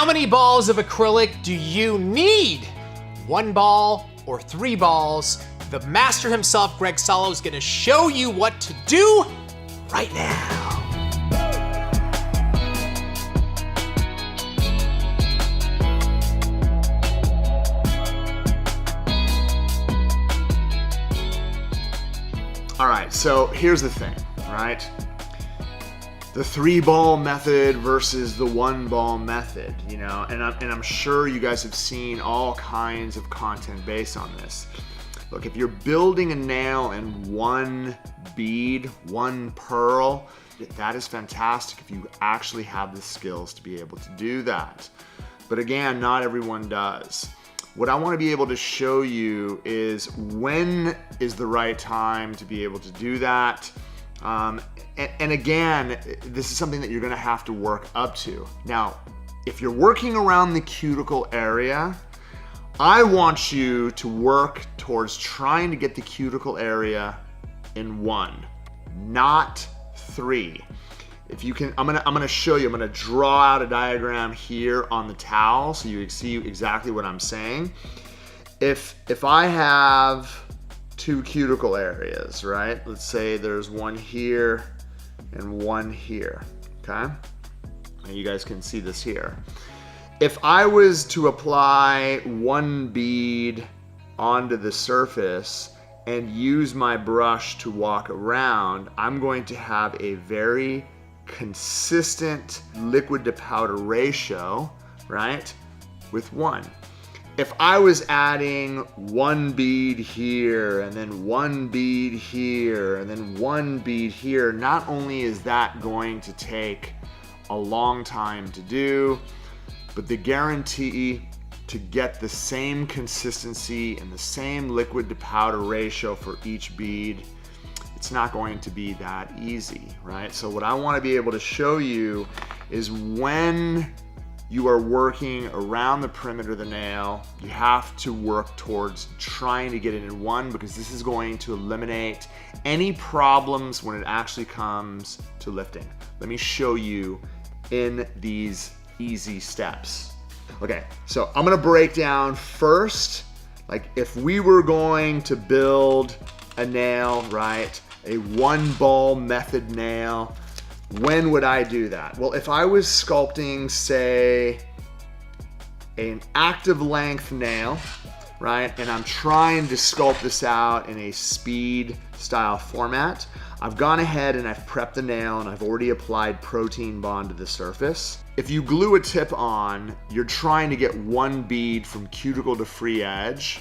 How many balls of acrylic do you need? 1 ball or 3 balls? The master himself, Greg Salo, is gonna show you what to do right now. All right, so here's the thing, right? The 3-ball method versus the 1-ball method, you know, and I'm sure you guys have seen all kinds of content based on this. Look, if you're building a nail in 1 bead, 1 pearl, that is fantastic if you actually have the skills to be able to do that. But again, not everyone does. What I want to be able to show you is when is the right time to be able to do that. And again, this is something that you're going to have to work up to. Now, if you're working around the cuticle area, I want you to work towards trying to get the cuticle area in 1, not 3. If you can, I'm gonna show you, I'm gonna draw out a diagram here on the towel so you see exactly what I'm saying. If I have 2 cuticle areas, right? Let's say there's 1 here and 1 here, okay? And you guys can see this here. If I was to apply 1 bead onto the surface and use my brush to walk around, I'm going to have a very consistent liquid to powder ratio, right, with 1. If I was adding 1 bead here and then 1 bead here and then 1 bead here, not only is that going to take a long time to do, but the guarantee to get the same consistency and the same liquid to powder ratio for each bead, it's not going to be that easy, right? So what I want to be able to show you is when you are working around the perimeter of the nail, you have to work towards trying to get it in 1, because this is going to eliminate any problems when it actually comes to lifting. Let me show you in these easy steps. Okay, so I'm gonna break down first, like if we were going to build a nail, right? A 1-ball method nail, when would I do that? Well, if I was sculpting, say, an active length nail, right? And I'm trying to sculpt this out in a speed style format, I've gone ahead and I've prepped the nail and I've already applied protein bond to the surface. If you glue a tip on, you're trying to get 1 bead from cuticle to free edge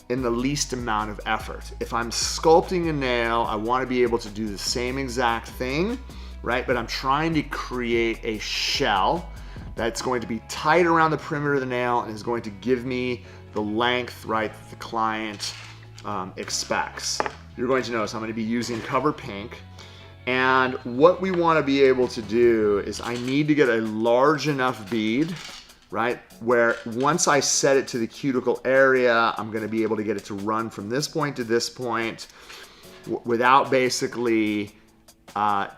in the least amount of effort. If I'm sculpting a nail, I want to be able to do the same exact thing, right? But I'm trying to create a shell that's going to be tight around the perimeter of the nail and is going to give me the length, right, that the client expects. You're going to notice I'm going to be using Cover Pink. And what we want to be able to do is I need to get a large enough bead, right, where once I set it to the cuticle area, I'm going to be able to get it to run from this point to this point without basically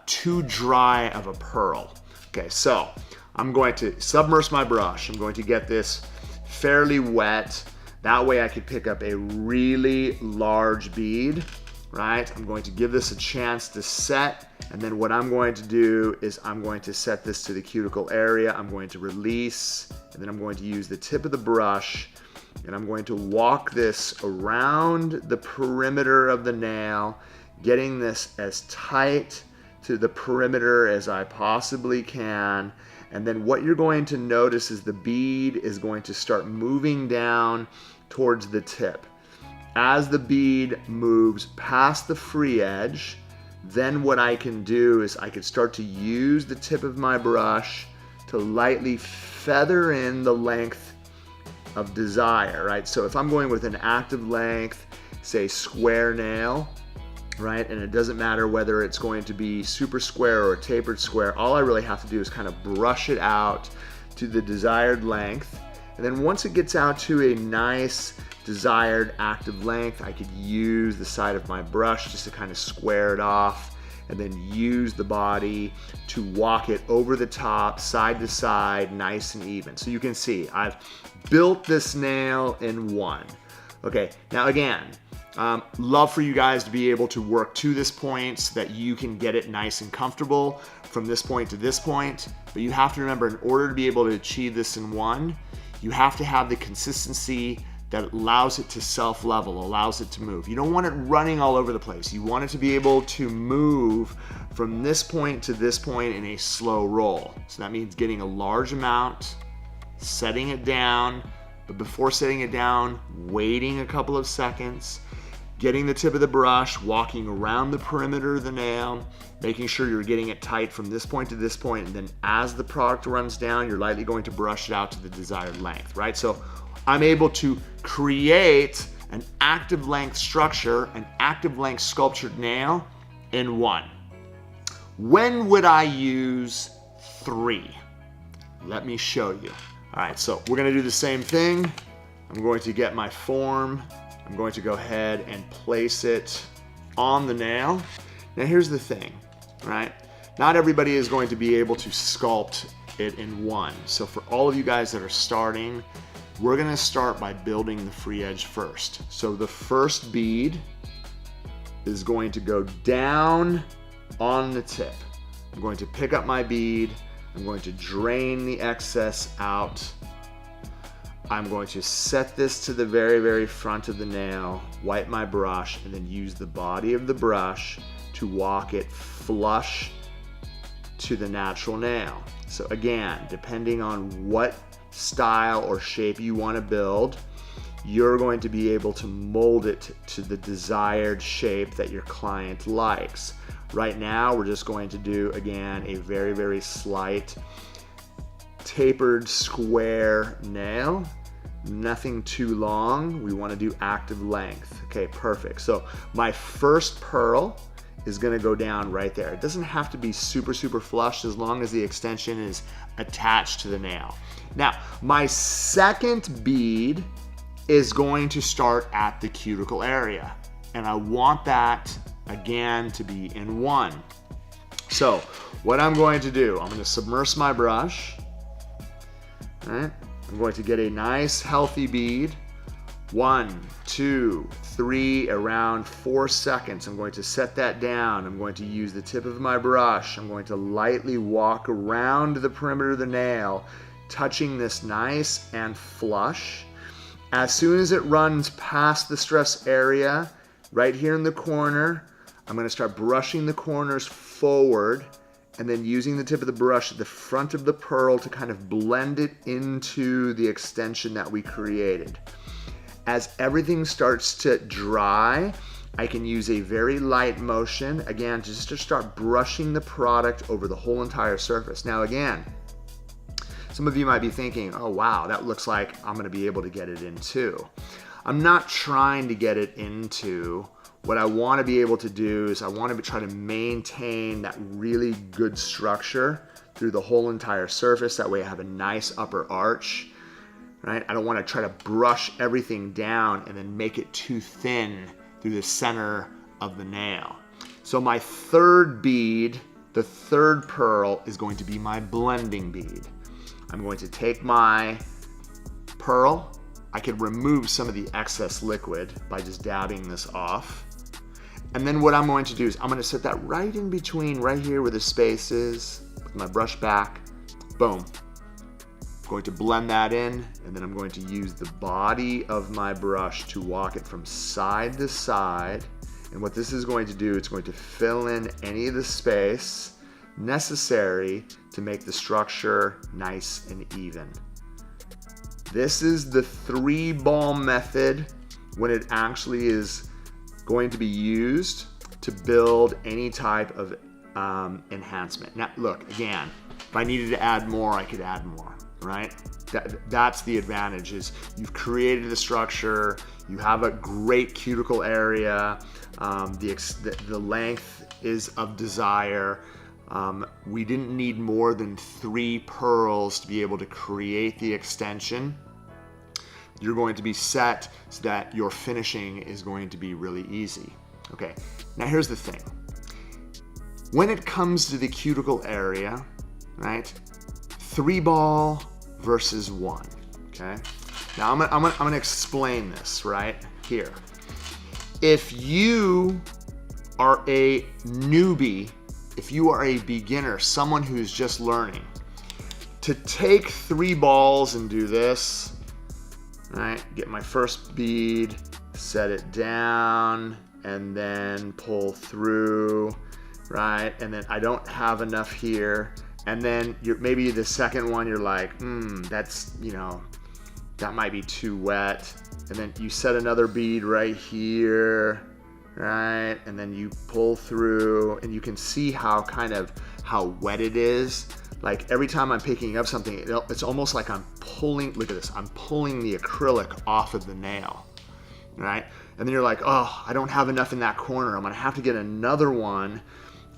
too dry of a pearl. Okay, so I'm going to submerge my brush. I'm going to get this fairly wet. That way I could pick up a really large bead, right? I'm going to give this a chance to set, and then what I'm going to do is I'm going to set this to the cuticle area. I'm going to release, and then I'm going to use the tip of the brush, and I'm going to walk this around the perimeter of the nail, getting this as tight to the perimeter as I possibly can. And then what you're going to notice is the bead is going to start moving down towards the tip. As the bead moves past the free edge, then what I can do is I can start to use the tip of my brush to lightly feather in the length of desire, right? So if I'm going with an active length, say square nail, right? And it doesn't matter whether it's going to be super square or a tapered square. All I really have to do is kind of brush it out to the desired length. And then once it gets out to a nice desired active length, I could use the side of my brush just to kind of square it off and then use the body to walk it over the top, side to side, nice and even. So you can see I've built this nail in one. Okay, now again, love for you guys to be able to work to this point so that you can get it nice and comfortable from this point to this point. But you have to remember, in order to be able to achieve this in one, you have to have the consistency that allows it to self-level, allows it to move. You don't want it running all over the place. You want it to be able to move from this point to this point in a slow roll. So that means getting a large amount, setting it down, but before setting it down, waiting a couple of seconds, getting the tip of the brush, walking around the perimeter of the nail, making sure you're getting it tight from this point to this point, and then as the product runs down, you're lightly going to brush it out to the desired length, right? So I'm able to create an active length structure, an active length sculptured nail in one. When would I use 3? Let me show you. All right, so we're gonna do the same thing. I'm going to get my form. I'm going to go ahead and place it on the nail. Now here's the thing, right? Not everybody is going to be able to sculpt it in one. So for all of you guys that are starting, we're gonna start by building the free edge first. So the first bead is going to go down on the tip. I'm going to pick up my bead. I'm going to drain the excess out. I'm going to set this to the very, very front of the nail, wipe my brush, and then use the body of the brush to walk it flush to the natural nail. So again, depending on what style or shape you want to build, you're going to be able to mold it to the desired shape that your client likes. Right now, we're just going to do, again, a very, very slight tapered square nail. Nothing too long. We want to do active length. Okay, perfect. So my first pearl is going to go down right there. It doesn't have to be super, super flush as long as the extension is attached to the nail. Now, my second bead is going to start at the cuticle area, and I want that again to be in one. So what I'm going to do, I'm going to submerge my brush. All right, I'm going to get a nice healthy bead. 1, 2, 3, around 4 seconds. I'm going to set that down. I'm going to use the tip of my brush. I'm going to lightly walk around the perimeter of the nail, touching this nice and flush. As soon as it runs past the stress area, right here in the corner, I'm going to start brushing the corners forward and then using the tip of the brush at the front of the pearl to kind of blend it into the extension that we created. As everything starts to dry, I can use a very light motion, again, just to start brushing the product over the whole entire surface. Now again, some of you might be thinking, oh wow, that looks like I'm gonna be able to get it in two. I'm not trying to get it into. What I want to be able to do is I want to try to maintain that really good structure through the whole entire surface. That way I have a nice upper arch, right? I don't want to try to brush everything down and then make it too thin through the center of the nail. So my third bead, the third pearl, is going to be my blending bead. I'm going to take my pearl. I could remove some of the excess liquid by just dabbing this off. And then what I'm going to do is I'm going to set that right in between, right here where the space is, with my brush back. Boom. I'm going to blend that in, and then I'm going to use the body of my brush to walk it from side to side. And what this is going to do, it's going to fill in any of the space necessary to make the structure nice and even. This is the 3-ball method when it actually is going to be used to build any type of enhancement. Now, look, again, if I needed to add more, I could add more, right? That's the advantage, is you've created the structure, you have a great cuticle area, the length is of desire. We didn't need more than 3 pearls to be able to create the extension. You're going to be set so that your finishing is going to be really easy. Okay, now here's the thing. When it comes to the cuticle area, right? 3-ball versus 1, okay? Now I'm gonna explain this right here. If you are a newbie, if you are a beginner, someone who's just learning, to take 3 balls and do this, right? Get my first bead, set it down, and then pull through, right? And then I don't have enough here. And then maybe the second one, you're like, that's, that might be too wet. And then you set another bead right here, right? And then you pull through, and you can see how wet it is. Like every time I'm picking up something, it's almost like I'm pulling, look at this, I'm pulling the acrylic off of the nail, right? And then you're like, oh, I don't have enough in that corner. I'm gonna have to get another one.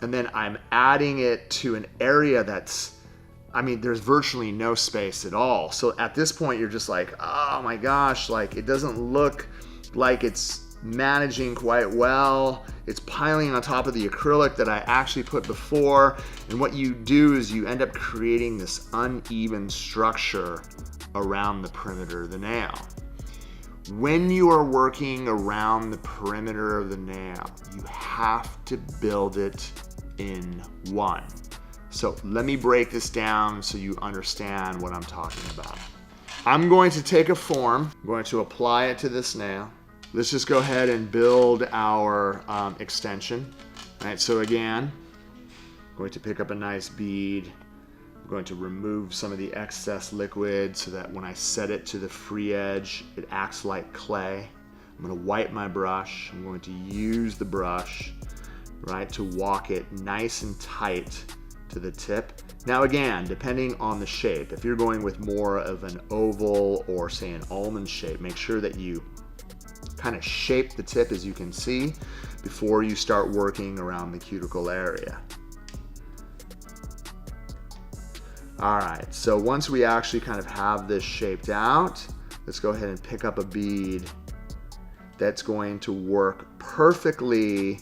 And then I'm adding it to an area there's virtually no space at all. So at this point, you're just like, oh my gosh, like it doesn't look like it's managing quite well. It's piling on top of the acrylic that I actually put before. And what you do is you end up creating this uneven structure around the perimeter of the nail. When you are working around the perimeter of the nail, you have to build it in 1. So let me break this down so you understand what I'm talking about. I'm going to take a form, I'm going to apply it to this nail. Let's just go ahead and build our extension. All right, so again, I'm going to pick up a nice bead. I'm going to remove some of the excess liquid so that when I set it to the free edge, it acts like clay. I'm going to wipe my brush. I'm going to use the brush, right, to walk it nice and tight to the tip. Now again, depending on the shape, if you're going with more of an oval or say an almond shape, make sure that you kind of shape the tip, as you can see, before you start working around the cuticle area. All right, so once we actually kind of have this shaped out, let's go ahead and pick up a bead that's going to work perfectly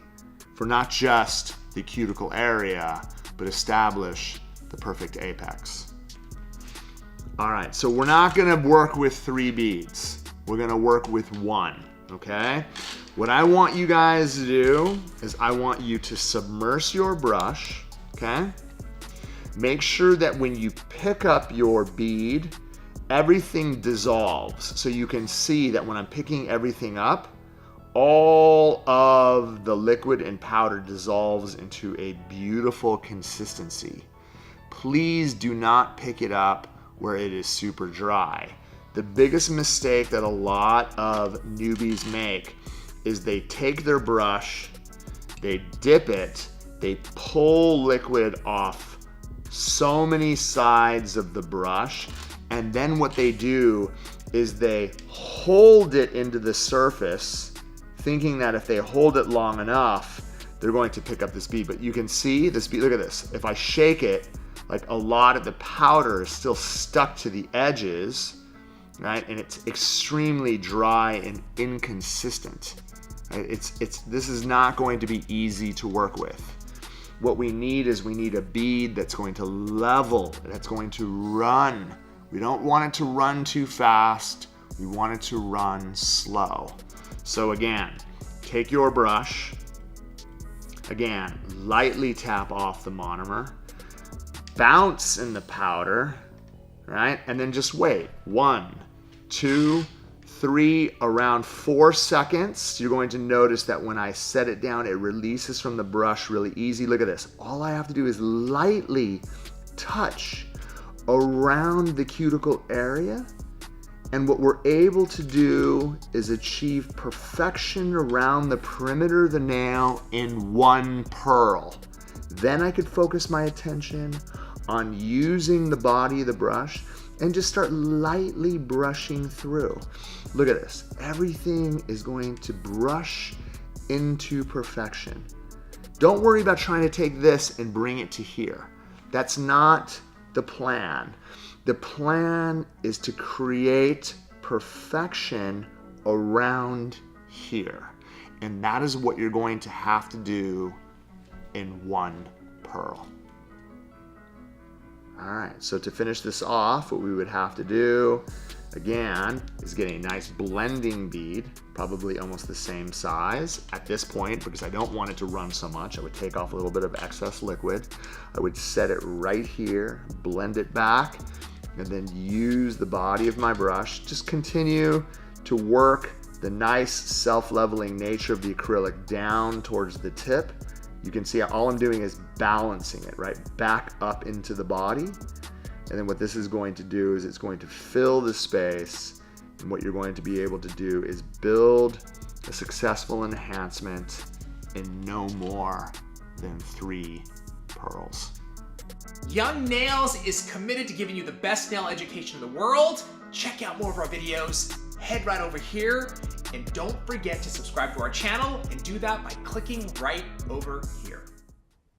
for not just the cuticle area, but establish the perfect apex. All right, so we're not gonna work with 3 beads. We're gonna work with 1, okay? What I want you guys to do is I want you to submerge your brush, okay? Make sure that when you pick up your bead, everything dissolves. So you can see that when I'm picking everything up, all of the liquid and powder dissolves into a beautiful consistency. Please do not pick it up where it is super dry. The biggest mistake that a lot of newbies make is they take their brush, they dip it, they pull liquid off so many sides of the brush, and then what they do is they hold it into the surface, thinking that if they hold it long enough, they're going to pick up this bead. But you can see this bead, look at this. If I shake it, like a lot of the powder is still stuck to the edges, right? And it's extremely dry and inconsistent. Right? This is not going to be easy to work with. What we need is we need a bead that's going to level, that's going to run. We don't want it to run too fast. We want it to run slow. So again, take your brush, again, lightly tap off the monomer, bounce in the powder, right? And then just wait. 1, 2, 3, around 4 seconds. You're going to notice that when I set it down, it releases from the brush really easy. Look at this. All I have to do is lightly touch around the cuticle area. And what we're able to do is achieve perfection around the perimeter of the nail in 1 purl. Then I could focus my attention on using the body of the brush and just start lightly brushing through. Look at this. Everything is going to brush into perfection. Don't worry about trying to take this and bring it to here. That's not the plan. The plan is to create perfection around here. And that is what you're going to have to do in 1 pearl. All right, so to finish this off, what we would have to do, again, is get a nice blending bead, probably almost the same size at this point, because I don't want it to run so much. I would take off a little bit of excess liquid. I would set it right here, blend it back, and then use the body of my brush. Just continue to work the nice self-leveling nature of the acrylic down towards the tip. You can see all I'm doing is balancing it, right, back up into the body. And then what this is going to do is it's going to fill the space. And what you're going to be able to do is build a successful enhancement in no more than 3 pearls. Young Nails is committed to giving you the best nail education in the world. Check out more of our videos. Head right over here. And don't forget to subscribe to our channel, and do that by clicking right over here.